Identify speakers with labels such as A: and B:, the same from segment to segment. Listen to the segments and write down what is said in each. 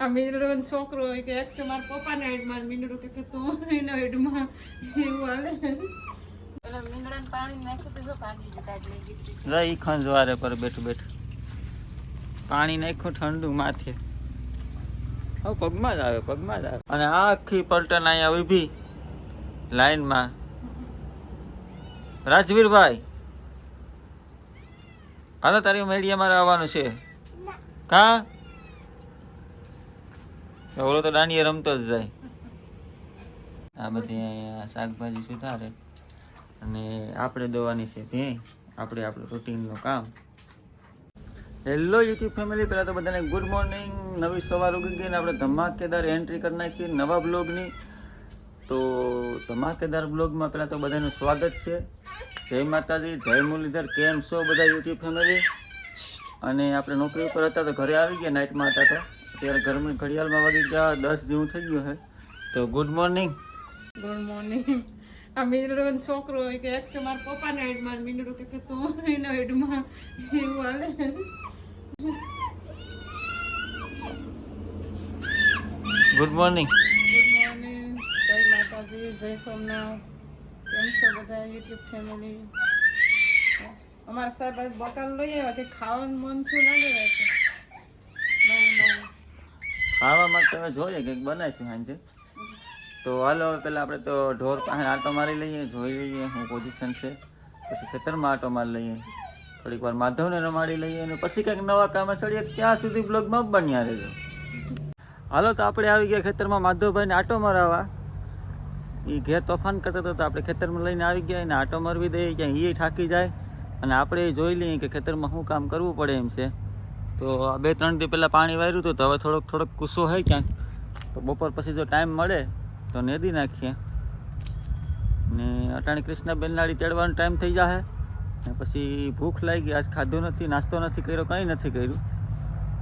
A: આ મીંડળો છોકરો હોય કે એક કે મારા પપ્પાને એડમાં મીંડળું કે તું એનો એડમાં એવું હાલે. પેલા મીંડળાને પાણી નાખી તો જો ભાગી ગયું કાઢી લીધી.
B: રહી ખંજવારે પર બેઠું બેઠું પાણી નાખ્યું ઠંડુ માથે. હવે પગમાં જ આવે પગમાં જ આવે. અને આખી પલટન અહીંયા ઊભી લાઈનમાં. રાજવીરભાઈ હાલો તારી મેડિયા મારે આવવાનું છે. કા ઓલો તો દાંડિયા રમતો જ જાય. આ બધી અહીંયા શાકભાજી સુધારે અને આપણે દોવાની છે ભેં. આપણે આપણું રૂટીનનું કામ. હેલો યુટ્યુબ ફેમિલી, પહેલાં તો બધાને ગુડ મોર્નિંગ. નવી સવાર ઉગી ગઈ ને આપણે ધમાકેદાર એન્ટ્રી કરી નાખી નવા બ્લોગની. તો ધમાકેદાર બ્લોગમાં પહેલાં તો બધાનું સ્વાગત છે. જય માતાજી, જય મુરલીધર. કેમ છો બધા યુટ્યુબ ફેમિલી? અને આપણે નોકરી ઉપર હતા તો ઘરે આવી ગયા, નાઇટમાં હતા તો અત્યારે ઘરમાં ઘડિયાળમાં વાગી ગયા 10 જેવું થઈ ગયું છે. તો ગુડ મોર્નિંગ.
A: Good morning. આ મીંડળો છોકરો હોય કે એક કે મારા પપ્પાને એડમાં મીંડળું કે તું એનો એડમાં એવું હાલે.
B: Good morning.
A: Good morning. જય માતાજી, જય સોમનાથ. કેમ છો બધા યુટ્યુબ ફેમિલી? અમારા સાહેબ આજ બકાલ લઈ આવ્યા કે ખાવાનું મન થયું લાગે છે. નવું
B: ખાવા માટે હવે જોઈએ કંઈક બનાવીશું સાંજે. તો હાલો પહેલાં આપણે તો ઢોર પાસે આટો મારી લઈએ, જોઈ લઈએ શું પોઝિશન છે. પછી ખેતરમાં આટો મારી લઈએ, થોડીક વાર માધવને રમાડી લઈએ અને પછી કંઈક નવા કામે ચડીએ. ત્યાં સુધી બ્લોગમાં બન્યા રહેજો. હાલો તો આપણે આવી ગયા ખેતરમાં માધવભાઈને આટો મરાવવા. એ ઘેર તોફાન કરતો હતો તો આપણે ખેતરમાં લઈને આવી ગયા એને આટો મરવી દઈએ, ક્યાં એ થાકી જાય અને આપણે જોઈ લઈએ કે ખેતરમાં શું કામ કરવું પડે એમ છે. તો 2-3 દી પહેલાં પાણી વાર્યું હતું તો હવે થોડોક કૂસો હોય ક્યાંક, તો બપોર પછી જો ટાઈમ મળે તો નેદી નાખીએ. ને અટાણી કૃષ્ણાબેન લાડી તેડવાનો ટાઈમ થઈ જશે ને પછી ભૂખ લાગી. આજ ખાધું નથી, નાસ્તો નથી કર્યો, કંઈ નથી કર્યું.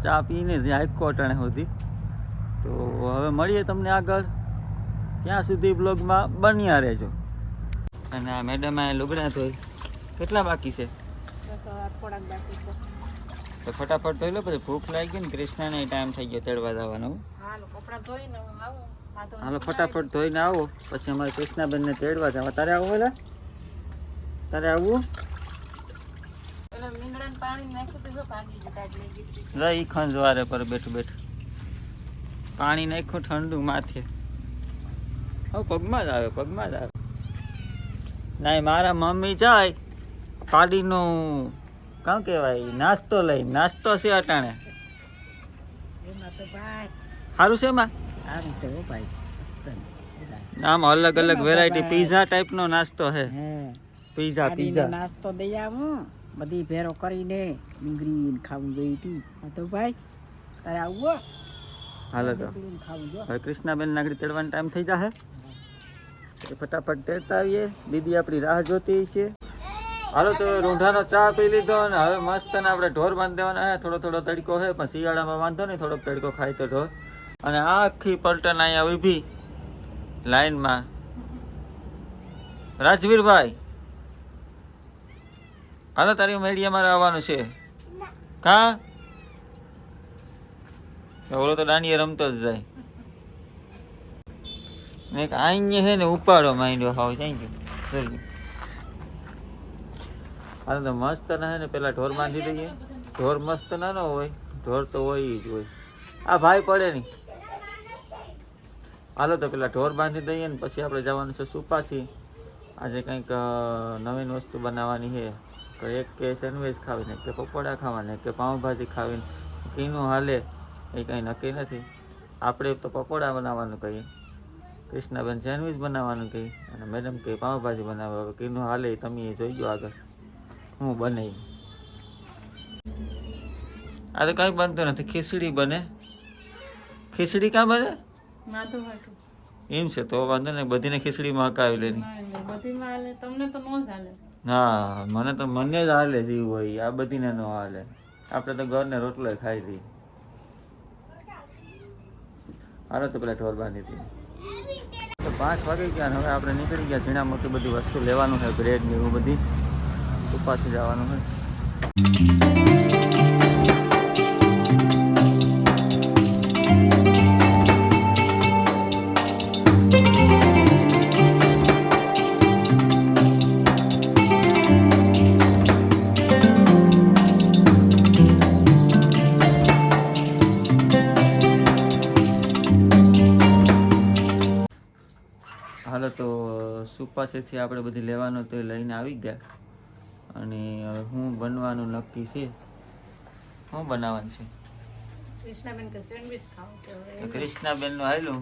B: ચા પીને જ આખો અટાણે સુધી. તો હવે મળીએ તમને આગળ. ત્યાં સુધી બ્લોગમાં બન્યા રહેજો. અને આ મેડમ આ લુગડા ધોઈ કેટલા બાકી છે?
A: થોડાક બાકી છે.
B: તો ફટાફટ ધોઈ લો, પછી ભૂખ લાગી ગઈ ને કૃષ્ણાને ટાઈમ થઈ ગયો તેડવા જવાનો.
A: હાલો કપડાં ધોઈને હું આવું.
B: હાલો ફટાફટ ધોઈને આવો, પછી અમારે કૃષ્ણાબેનને તેડવા જવા. તારે આવું બધા? તારે આવવું?
A: પેલા મીંડળાને પાણી નાખી તો જો ભાગી ગયું કાઢી લીધી.
B: રહી ખંજવારે પર બેઠું બેઠું પાણી નાખ્યું ઠંડુ માથે. હવે પગમાં જ આવે પગમાં જ આવે. ના મારા મમ્મી જાય પાડીનું કાં કહેવાય નાસ્તો લઈ. નાસ્તો છે અટાણે. સારું છે એમાં? આમ અલગ અલગ વેરાયટી પીઝા ટાઈપનો નાસ્તો છે. પીઝા
C: નાસ્તો દઈ આવું બધી ભેરો કરીને ડુંગળી ખાવું જોઈ હતી તો ભાઈ તારે આવું.
B: હાલો તો હવે કૃષ્ણાબેન નાગડી તેડવાનો ટાઈમ થઈ જશે. ફટાફટ તેડતા આવીએ. દીદી આપણી રાહ જોતી છે. હાલો તો રૂંઢાનો ચા પી લીધો અને હવે મસ્ત ને આપણે ઢોર બાંધવાના છે. થોડો તડકો છે પણ શિયાળામાં વાંધો નહીં, થોડોક તડકો ખાય તો ઢોર. અને આખી પલટન અહીંયા ઊભી લાઈનમાં. રાજવીરભાઈ હાલો તારી મેડિયા મારે આવવાનું છે. કા ઓલો તો દાંડિયા રમતો જ જાય. એક આઈ છે ને ઉપાડો માંડ્યો હાવ જાય ગયો. હાલ તો મસ્ત ના ને પેલા ઢોર બાંધી દઈએ. ઢોર મસ્ત ના હોય, ઢોર તો હોય જ હોય. આ ભાઈ પડે નહીં. હાલો તો પેલા ઢોર બાંધી દઈએ ને પછી આપણે જવાનું છે સુપાસી. આજે કંઈક નવીન વસ્તુ બનાવવાની છે. એક કે સેન્ડવિચ ખાવીને, એક કે પકોડા ખાવાને, એક કે પાઉંભાજી ખાવીને કીનું હાલે એ કંઈ નક્કી નથી. આપણે તો પકોડા બનાવવાનું કહીએ, કૃષ્ણાબેન સેન્ડવિચ બનાવવાનું કહી અને મેડમ કહે પાઉંભાજી બનાવે. હવે કીનું હાલે તમે જોઈ ગયો આગળ હું બને. આ તો કંઈ બનતું નથી. ખીચડી બને. ખીચડી ક્યાં બને? એમ છે તો વાંધો નહીં, બધીને ખીચડીમાં હકાવી લેની. હા મને જ હાલે જીવ હોય, આ બધીને ન હાલે. આપણે તો ઘરને રોટલો ખાઈ લઈએ. હાલો તો પેલા ઢોર બાંધી દઈએ. તો 5 વાગી ગયા હવે આપણે નીકળી ગયા. ઝીણા મોટી બધી વસ્તુ લેવાનું છે, બ્રેડ ને એવું બધી. સુપાસી જવાનું હોય. પાસેથી આપણે બધી લેવાનું તો એ લઈને આવી ગયા. અને હવે હું બનવાનું નક્કી છે. શું બનાવવાનું છે?
A: કૃષ્ણાબેન કે સેન્ડવિચ ખાવ તો
B: તો કૃષ્ણાબેનનું હાલ્યું,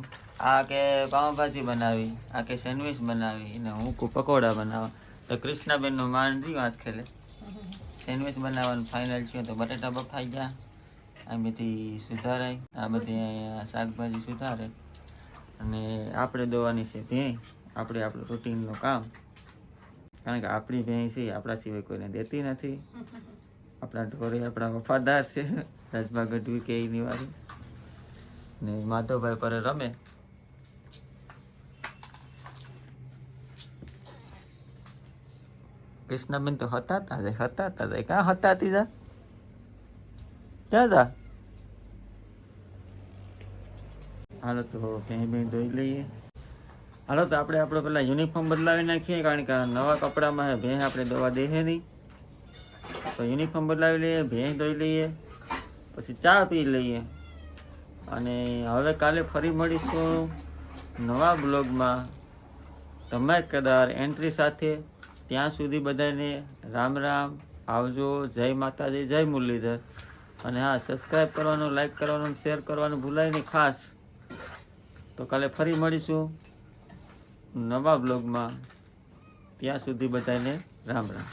B: આ કે પાઉંભાજી બનાવી, આ કે સેન્ડવિચ બનાવી, ને હું પકોડા બનાવવા. તો કૃષ્ણાબેનનું માંડ રહ્યું આજ ખેલે સેન્ડવિચ બનાવવાનું ફાઇનલ છે. તો બટેટા બફાઈ ગયા, આ બધી સુધારાય, આ બધી અહીંયા શાકભાજી સુધારે. અને આપણે દોવાની છે ભેં, આપણે આપણું રૂટીનનું કામ. કારણ કે આપણી ભેં છે આપણા સિવાય કોઈને દેતી નથી. આપણા ઢોરે આપણા વફાદાર છે. રાજભા ગઢવી કે એની વાળી ને માધવભાઈ પર રમે. કૃષ્ણાબેન તો હતા ક્યાં હતા તીજા ક્યાં જા. હાલો તો ભેં ધોઈ લઈએ. હાલો તો આપણે આપણો પેલા યુનિફોર્મ બદલાવી નાખીએ, કારણ કે નવા કપડામાં ભેં આપણે દવા દે નહીં. તો યુનિફોર્મ બદલાવી લઈએ, ભેં ધોઈ લઈએ, પછી ચા પી લઈએ. અને હવે કાલે ફરી મળીશું નવા બ્લોગમાં ધમાકેદાર એન્ટ્રી સાથે. ત્યાં સુધી બધાને રામ રામ, આવજો, જય માતાજી, જય મુરલીધર. અને હા, સબસ્ક્રાઈબ કરવાનું, લાઈક કરવાનું, શેર કરવાનું ભૂલાય નહીં ખાસ. તો કાલે ફરી મળીશું નવા બ્લોગમાં. ત્યાં સુધી બધાને રામ રામ.